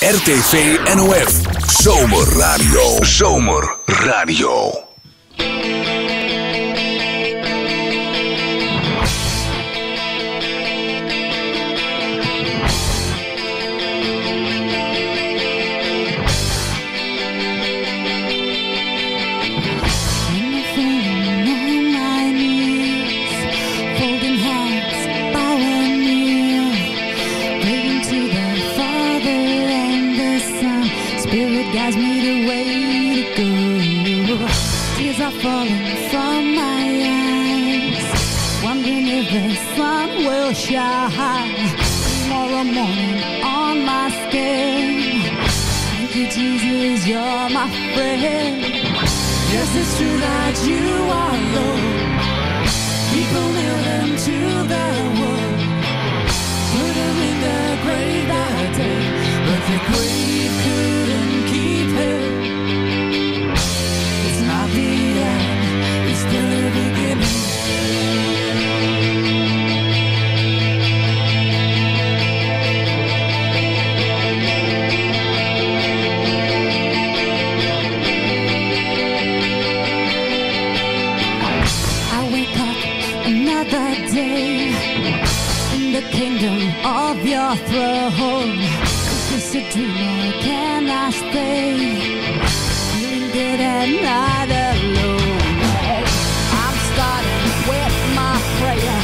RTV NOF. Zomerradio. Zomerradio. Falling from my eyes, wondering if the sun will shine tomorrow morning on my skin. Thank you, Jesus, you're my friend. Yes, it's true that you are Lord. People nailed him to the wood, put him in the grave that day, but the grave couldn't keep him. It's not the end, it's the beginning. I wake up another day in the kingdom of your throne. Is this a dream or can I stay? Good at night alone. I'm starting with my prayer.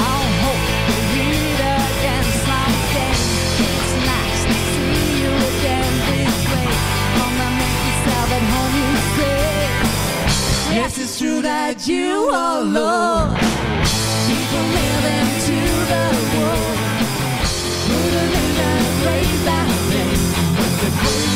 I'll hope to read again someday. It's nice to see you again this way. Come and make yourself at home, you say. Yes, it's true that you are Lord. People nailed him to the wall, put him in the grave that day, but the grave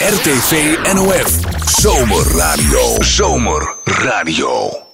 RTV NOF. Zomerradio. Zomerradio.